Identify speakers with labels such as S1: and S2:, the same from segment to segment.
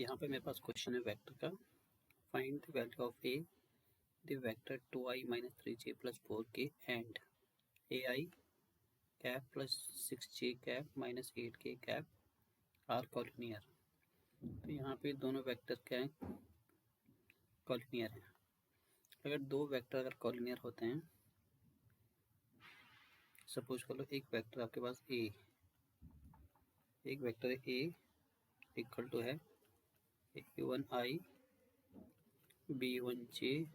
S1: यहाँ पे मेरे पास क्वेश्चन है वेक्टर का। Find the value of A the vector 2i minus 3j plus 4k and ai cap plus 6j cap minus 8k cap are collinear. तो यहाँ पे दोनों वेक्टर क्या हैं, कॉलिनियर हैं। अगर दो वेक्टर अगर कॉलिनियर होते हैं, सपोज कर लो एक वेक्टर आपके पास ए, एक वेक्टर ए इक्वल टू है a1i b1j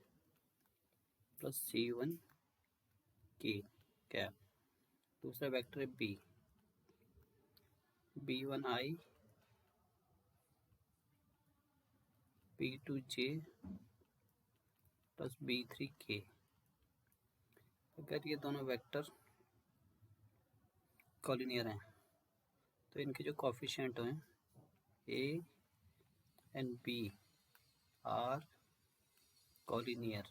S1: plus c1k cap. दूसरा वेक्टर है B, b1i b2j plus b3k। अगर ये दोनों वेक्टर कॉलिनियर हैं तो इनके जो कोफिशिएंट हैं A and B are collinear.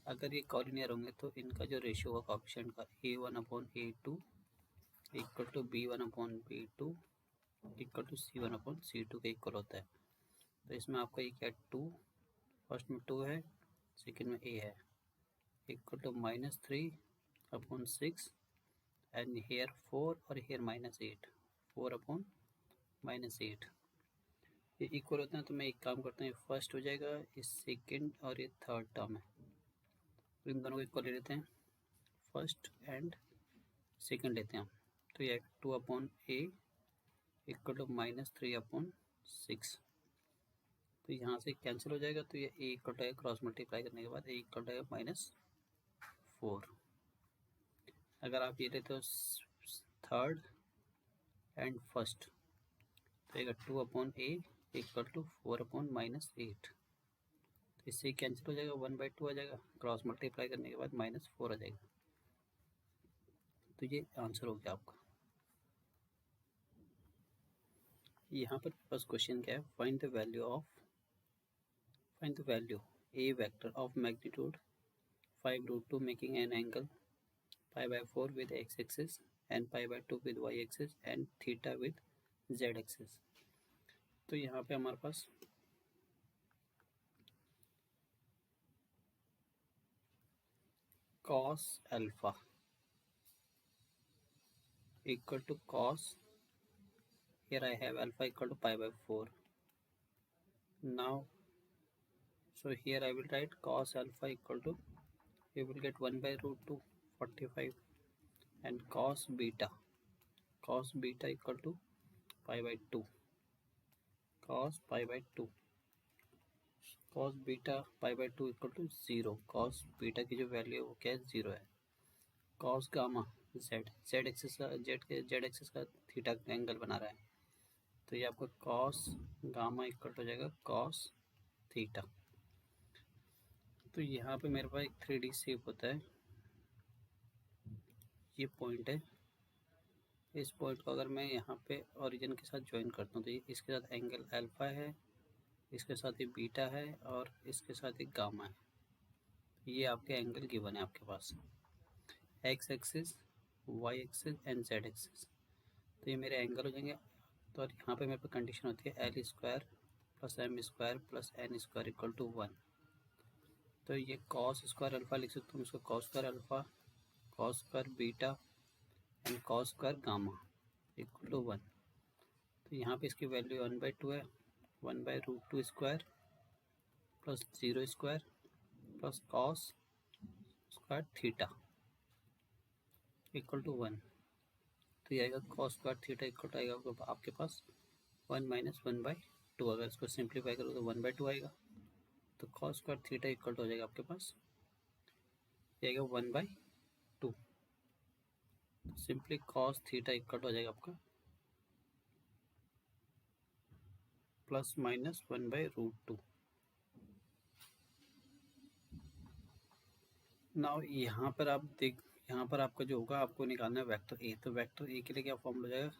S1: अगर ये कॉलिनियर होंगे तो इनका जो रेशियो होगा कोफिशिएंट का a1/a2 equal to b1/b2 equal to c1/c2 के इक्वल होता है। तो इसमें आपका ये क्या 2, फर्स्ट में 2 है, सेकंड में a है, इक्वल टू -3/6 एंड हेयर 4 और हेयर -8, 4/-8। ये इक्वल होते हैं तो मैं एक काम करता हूँ, ये फर्स्ट हो जाएगा, ये सेकंड और ये थर्ड टर्म है, तो इन दोनों को इक्वल ले लेते हैं, फर्स्ट एंड सेकंड लेते हैं हम। तो ये 2/a इक्वल टू -3/6। तो यहाँ से कैंसिल हो जाएगा, तो ये a equal to cross multiply करने के बाद a इक्वल टू -4। अगर आप ये लेते हो थर्ड एंड फर्स्ट तो ये 2/a इक्वल टू 4/-8। तो इससे कैंसिल हो जाएगा, 1/2 आ जाएगा, क्रॉस मल्टीप्लाई करने के बाद -4 आ जाएगा। तो ये आंसर हो गया आपका। यहाँ पर बस क्वेश्चन क्या है, find the value a vector of magnitude 5√2 making an angle π/4 with x axis and π/2 with y axis and theta with z axis। तो यहाँ पे हमारे पास cos alpha equal to cos, here I have alpha equal to π/4. Now so here I will write cos alpha equal to, you will get 1/√2 45 and cos beta equal to π/2, cos π/2, cos beta π/2 equal to 0। cos beta की जो value है वो क्या है, 0 है। cos gamma z axis का theta angle बना रहा है, तो ये आपका cos गामा इक्वल हो जाएगा cos थीटा। तो यहाँ पे मेरे पास एक 3D शेप होता है, ये पॉइंट है, इस पॉइंट को अगर मैं यहाँ पे ओरिजिन के साथ ज्वाइन करता हूँ तो ये इसके साथ एंगल अल्फा है, इसके साथ ही बीटा है और इसके साथ ही गामा है। ये आपके एंगल गिवन है आपके पास, X axis, Y axis and Z axis. तो ये मेरे एंगल हो जाएंगे। तो यहाँ पे मेरे पे कंडीशन होती है l² + m² + n² equal to 1। तो ये cos स्क्वायर अल्फा लिख सकता हूँ, इसको cos square alpha, cos square beta and cos square gamma equal to 1। तो यहाँ पे इसकी वैल्यू 1/2 है, 1/√2 square plus 0 square plus cos square theta equal to 1। तो ये आएगा cos square theta equal to आएगा आपके पास 1 - 1/2। अगर इसको सिंप्लीफाई करो तो 1/2 आएगा। तो cos square theta equal to हो जाएगा आपके पास, ये आएगा 1/2। सिंपली cos थीटा इक्वल हो जाएगा आपका ±1/√2। नाउ यहाँ पर आप यहाँ पर आपका जो होगा, आपको निकालना है वेक्टर ए। तो वेक्टर ए के लिए क्या फॉर्मूला हो जाएगा,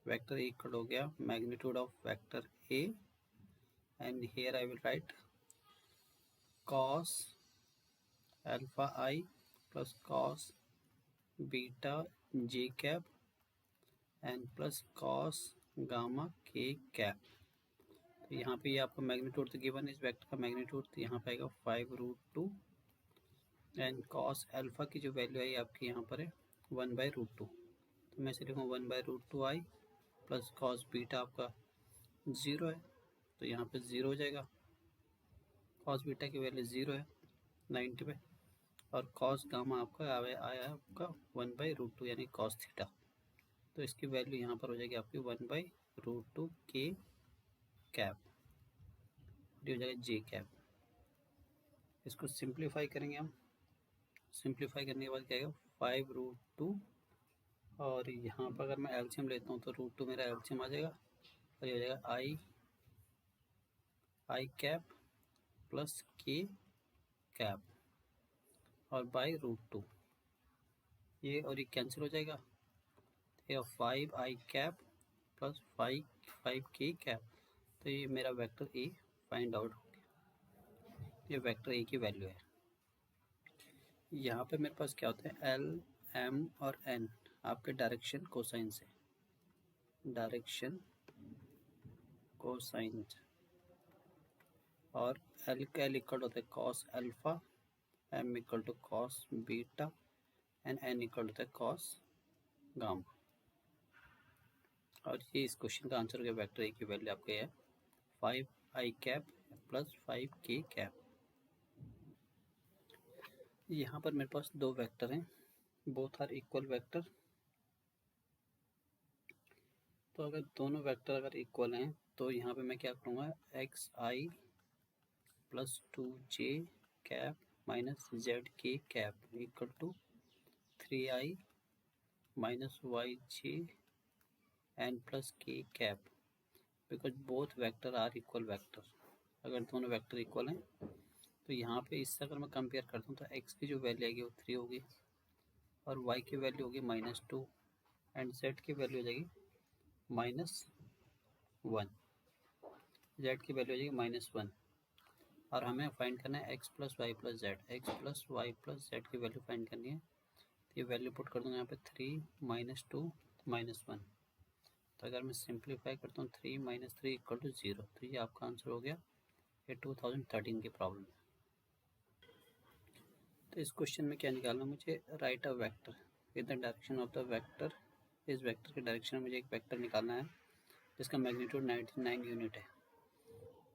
S1: वेक्टर ए इक्वल हो गया magnitude of vector A and here I will right cos alpha I plus cos beta j cap and plus cos gamma k cap तो यहाँ पे ये आपका मैग्नीट्यूड तो गिवन है इस वेक्टर का मैग्नीट्यूड, तो यहाँ पे आएगा 5√2 एंड कॉस अल्फा की जो वैल्यू है आपकी यहाँ पर है 1/√2। तो मैं इसे लिखूँ 1/√2 आई प्लस कॉस बीटा आपका 0 है, तो यहाँ पे 0 हो जाएगा। कॉस बीटा की वैल्यू 0 है 90 पे, और कॉस गामा आपका आया आपका 1/√2 यानी कॉस थीटा। तो इसकी वैल्यू यहाँ पर हो जाएगी आपकी 1/√2 के कैप, ये हो जाएगा जे कैप। इसको सिंप्लीफाई करेंगे हम, सिंप्लीफाई करने के बाद क्या आएगा 5√2, और यहाँ पर अगर मैं एलसीएम लेता हूँ तो √2 मेरा एलसीएम आ जाएगा, और ये हो जाएगा आई कैप प्लस के कैप और बाय√2, ये और ये कैंसिल हो जाएगा, ये 5i cap plus 5k cap. तो ये मेरा वेक्टर ए फाइंड आउट हो गया, ये वेक्टर ए की वैल्यू है। यहाँ पे मेरे पास क्या होता है, एल एम और एन आपके डायरेक्शन कोसाइन से, डायरेक्शन कोसाइन, और एल का एल इक्वल होता है cos alpha, M equal to cos beta and N equal होता है कॉस गामा। और ये इस क्वेश्चन का आंसर के वेक्टर ए की वैल्यू आपके है 5i cap plus 5k cap. यहाँ पर मेरे पास दो वेक्टर हैं, बोथ आर इक्वल वेक्टर। तो अगर दोनों वेक्टर अगर इक्वल हैं तो यहाँ पे मैं क्या करूँगा, xi plus 2j cap minus zk cap equal to 3i minus yj N plus k cap, because both vector are equal vector. अगर दोनों वेक्टर इक्वल हैं तो यहाँ पे इससे अगर मैं कंपेयर करता हूँ तो x की जो वैल्यू आएगी वो 3 होगी, और y की वैल्यू होगी -2 एंड z की वैल्यू हो जाएगी -1, z की वैल्यू हो जाएगी -1, और हमें फाइंड करना है x plus Y plus Z, X plus Y plus Z की वैल्यू फाइंड करनी है। तो ये वैल्यू पुट कर दूँगा यहाँ पे 3 -2 -1। तो अगर मैं सिंप्लीफाई करता हूँ 3 - 3 इक्वल टू 0, तो ये आपका आंसर हो गया, ये 2013 की प्रॉब्लम है। तो इस क्वेश्चन में क्या निकालना है मुझे, right a vector in the direction of the vector, इस वेक्टर के डायरेक्शन में मुझे एक वेक्टर निकालना है जिसका मैग्नीट्यूड 99 यूनिट है।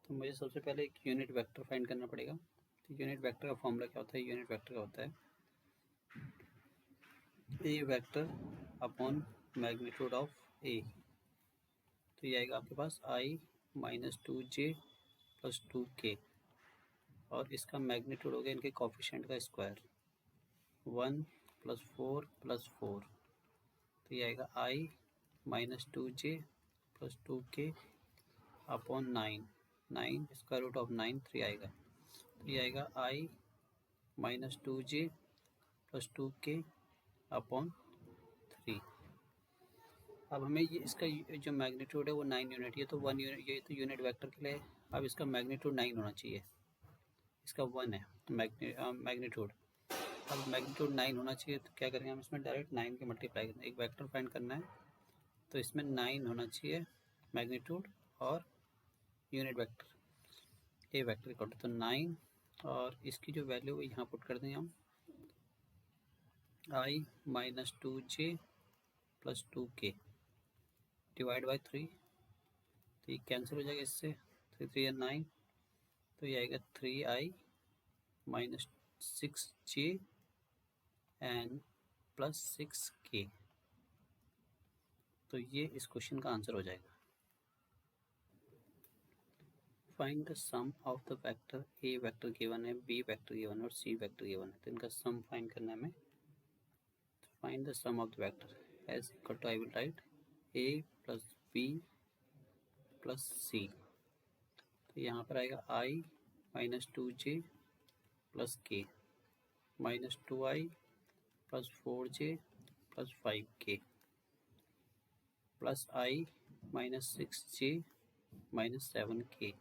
S1: तो मुझे सबसे पहले एक यूनिट वेक्टर फाइंड करना पड़ेगा। तो यूनिट वेक्टर का फॉर्मूला क्या होता है, यूनिट वेक्टर का होता है ए वेक्टर अपॉन मैग्नीट्यूड ऑफ ए। तो ये आएगा आपके पास i - 2j प्लस 2k, और इसका मैग्नीट्यूड हो गया इनके कोफिशिएंट का स्क्वायर 1 + 4 + 4। तो ये आएगा i - 2j plus 2k upon 9 square root of 9 3 आएगा। तो ये आएगा i - 2j plus 2k upon 3। अब हमें ये इसका जो मैग्नीट्यूड है वो 9 यूनिट, ये तो 1 यूनिट, ये तो यूनिट वेक्टर के लिए। अब इसका मैग्नीट्यूड 9 होना चाहिए, इसका 1 है मैग्नीट्यूड। अब मैग्नीट्यूड 9 होना चाहिए, तो क्या करेंगे हम इसमें डायरेक्ट 9 के मल्टीप्लाई करेंगे, एक वेक्टर फाइंड करना है तो इसमें 9 होना चाहिए मैग्नीट्यूड और unit vector A vector equal तो 9, और इसकी जो वैल्यू है यहाँ पुट कर देंगे हम i - 2j plus 2k divide by 3, तो ये कैंसिल हो जाएगा इससे, 3 3 9, तो ये आएगा 3i - 6j N plus 6k। तो ये इस क्वेश्चन का आंसर हो जाएगा। Find the sum of the vector, A vector given है, बी वेक्टर गिवन है और सी वेक्टर गिवन है, तो इनका सम फाइंड करना है हमें। Find the sum of the vector as equal to, I will write A plus B plus C. तो यहाँ पर आएगा i - 2j plus k minus 2i plus 4j plus 5k plus i - 6j minus 7k।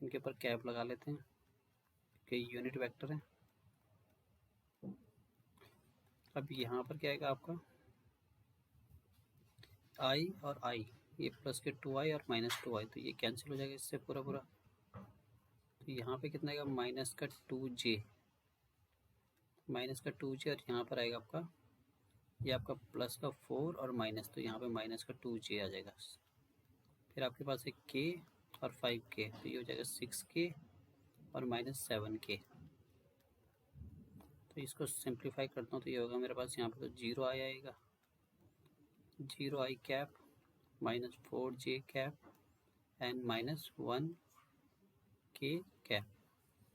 S1: इनके ऊपर cap लगा लेते हैं कि यूनिट वेक्टर है। अब यहाँ पर क्या आएगा आपका i और i, ये प्लस के 2i और माइनस 2i, तो ये कैंसिल हो जाएगा इससे पूरा पूरा। तो यहाँ पे कितना आएगा, माइनस का 2j, माइनस का 2j, और यहाँ पर आएगा आपका ये आपका प्लस का 4 और माइनस, तो यहाँ पे माइनस का 2j आ जाएगा। फिर आपके पास है k और 5k, तो ये हो जाएगा 6k और माइनस 7k। तो इसको सिंप्लीफाई करता हूँ तो ये होगा मेरे पास यहाँ पे तो 0 आएगा, 0i cap minus 4j cap and minus 1k cap.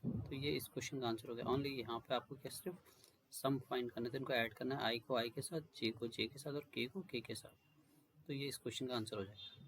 S1: तो ये इस क्वेश्चन का आंसर हो गया। ओनली यहाँ पे आपको क्या सिर्फ सम फाइंड करना है, इनको ऐड करना है, i को i के साथ, j को j के साथ और k को k के साथ। तो ये इस क्वेश्चन का आंसर हो जाएगा।